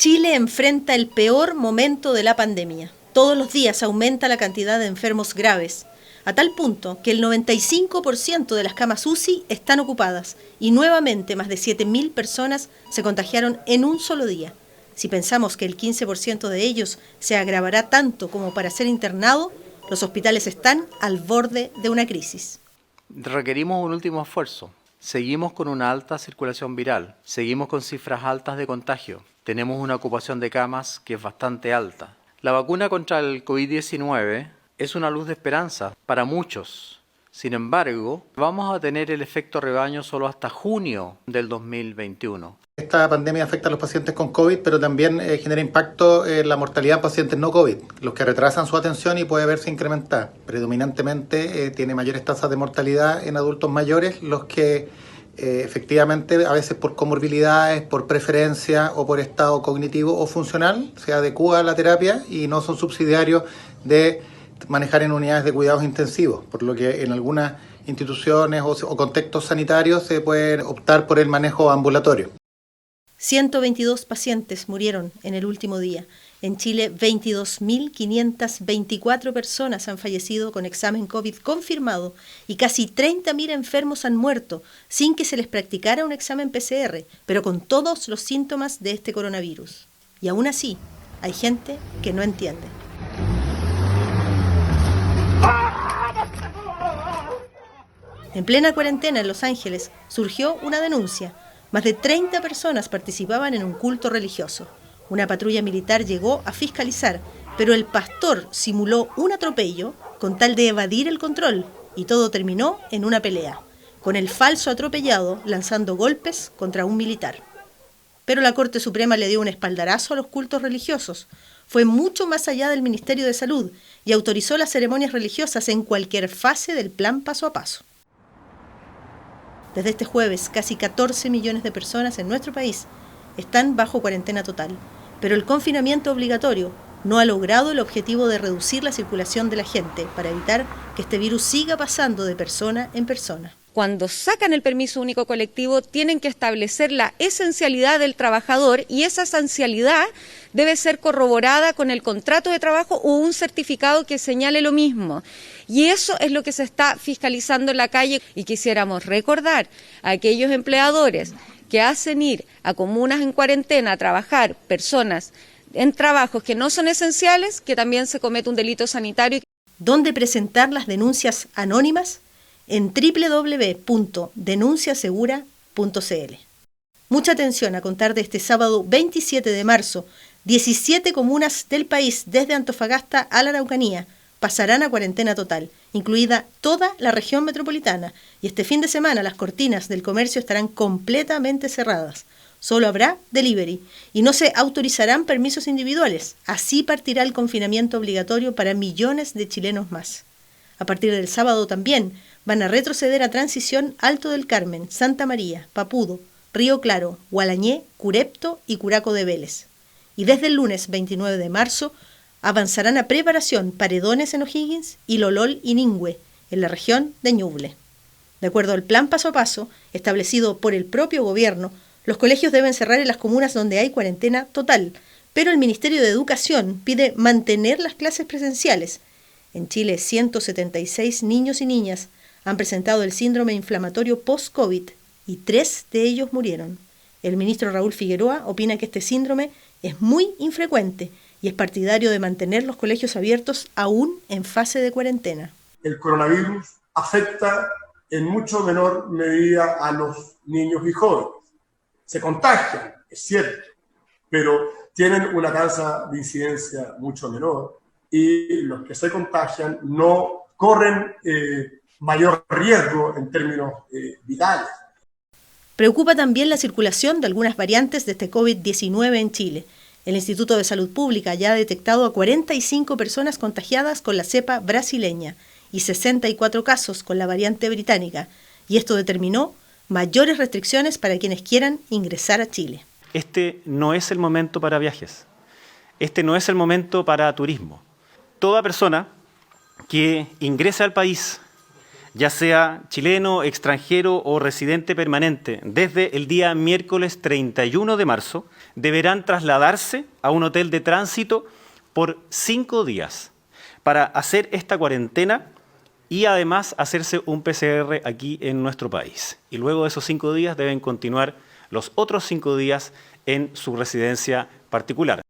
Chile enfrenta el peor momento de la pandemia. Todos los días aumenta la cantidad de enfermos graves, a tal punto que el 95% de las camas UCI están ocupadas y nuevamente más de 7.000 personas se contagiaron en un solo día. Si pensamos que el 15% de ellos se agravará tanto como para ser internado, los hospitales están al borde de una crisis. Requerimos un último esfuerzo. Seguimos con una alta circulación viral, seguimos con cifras altas de contagio, tenemos una ocupación de camas que es bastante alta. La vacuna contra el COVID-19 es una luz de esperanza para muchos. Sin embargo, vamos a tener el efecto rebaño solo hasta junio del 2021. Esta pandemia afecta a los pacientes con COVID, pero también genera impacto en la mortalidad en pacientes no COVID, los que retrasan su atención y puede verse incrementada. Predominantemente tiene mayores tasas de mortalidad en adultos mayores, los que efectivamente a veces por comorbilidades, por preferencia o por estado cognitivo o funcional se adecúa a la terapia y no son subsidiarios de manejar en unidades de cuidados intensivos, por lo que en algunas instituciones o contextos sanitarios se puede optar por el manejo ambulatorio. 122 pacientes murieron en el último día. En Chile, 22.524 personas han fallecido con examen COVID confirmado y casi 30.000 enfermos han muerto sin que se les practicara un examen PCR, pero con todos los síntomas de este coronavirus. Y aún así, hay gente que no entiende. En plena cuarentena en Los Ángeles surgió una denuncia. Más de 30 personas participaban en un culto religioso. Una patrulla militar llegó a fiscalizar, pero el pastor simuló un atropello con tal de evadir el control y todo terminó en una pelea, con el falso atropellado lanzando golpes contra un militar. Pero la Corte Suprema le dio un espaldarazo a los cultos religiosos. Fue mucho más allá del Ministerio de Salud y autorizó las ceremonias religiosas en cualquier fase del plan paso a paso. Desde este jueves, casi 14 millones de personas en nuestro país están bajo cuarentena total, pero el confinamiento obligatorio no ha logrado el objetivo de reducir la circulación de la gente para evitar que este virus siga pasando de persona en persona. Cuando sacan el permiso único colectivo, tienen que establecer la esencialidad del trabajador y esa esencialidad debe ser corroborada con el contrato de trabajo o un certificado que señale lo mismo. Y eso es lo que se está fiscalizando en la calle y quisiéramos recordar a aquellos empleadores que hacen ir a comunas en cuarentena a trabajar personas en trabajos que no son esenciales, que también se comete un delito sanitario. ¿Dónde presentar las denuncias anónimas? En www.denunciasegura.cl. Mucha atención a contar de este sábado 27 de marzo, 17 comunas del país, desde Antofagasta a la Araucanía, pasarán a cuarentena total, incluida toda la región metropolitana, y este fin de semana las cortinas del comercio estarán completamente cerradas. Solo habrá delivery y no se autorizarán permisos individuales. Así partirá el confinamiento obligatorio para millones de chilenos más. A partir del sábado también van a retroceder a Transición, Alto del Carmen, Santa María, Papudo, Río Claro, Gualañé, Curepto y Curaco de Vélez. Y desde el lunes 29 de marzo avanzarán a Preparación, Paredones en O'Higgins y Lolol y Ningüe, en la región de Ñuble. De acuerdo al plan paso a paso establecido por el propio gobierno, los colegios deben cerrar en las comunas donde hay cuarentena total, pero el Ministerio de Educación pide mantener las clases presenciales. En Chile, 176 niños y niñas han presentado el síndrome inflamatorio post-COVID y 3 de ellos murieron. El ministro Raúl Figueroa opina que este síndrome es muy infrecuente y es partidario de mantener los colegios abiertos aún en fase de cuarentena. El coronavirus afecta en mucho menor medida a los niños y jóvenes. Se contagian, es cierto, pero tienen una tasa de incidencia mucho menor y los que se contagian no corren mayor riesgo en términos vitales. Preocupa también la circulación de algunas variantes de este COVID-19 en Chile. El Instituto de Salud Pública ya ha detectado a 45 personas contagiadas con la cepa brasileña y 64 casos con la variante británica, y esto determinó mayores restricciones para quienes quieran ingresar a Chile. Este no es el momento para viajes, este no es el momento para turismo. Toda persona que ingrese al país ya sea chileno, extranjero o residente permanente, desde el día miércoles 31 de marzo, deberán trasladarse a un hotel de tránsito por 5 días para hacer esta cuarentena y además hacerse un PCR aquí en nuestro país. Y luego de esos 5 días deben continuar los otros 5 días en su residencia particular.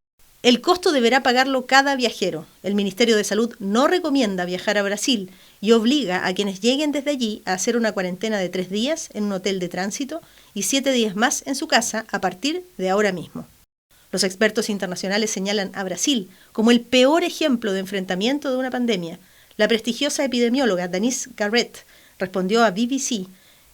El costo deberá pagarlo cada viajero. El Ministerio de Salud no recomienda viajar a Brasil y obliga a quienes lleguen desde allí a hacer una cuarentena de 3 días en un hotel de tránsito y 7 días más en su casa a partir de ahora mismo. Los expertos internacionales señalan a Brasil como el peor ejemplo de enfrentamiento de una pandemia. La prestigiosa epidemióloga Denise Garrett respondió a BBC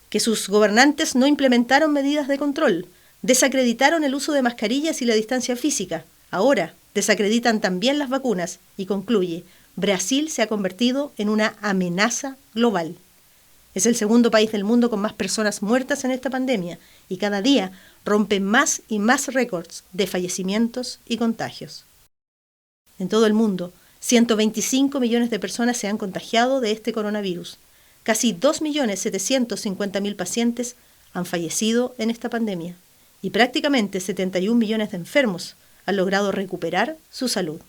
que sus gobernantes no implementaron medidas de control, desacreditaron el uso de mascarillas y la distancia física. Ahora desacreditan también las vacunas y concluye, Brasil se ha convertido en una amenaza global. Es el segundo país del mundo con más personas muertas en esta pandemia y cada día rompe más y más récords de fallecimientos y contagios. En todo el mundo, 125 millones de personas se han contagiado de este coronavirus. Casi 2.750.000 pacientes han fallecido en esta pandemia y prácticamente 71 millones de enfermos han logrado recuperar su salud.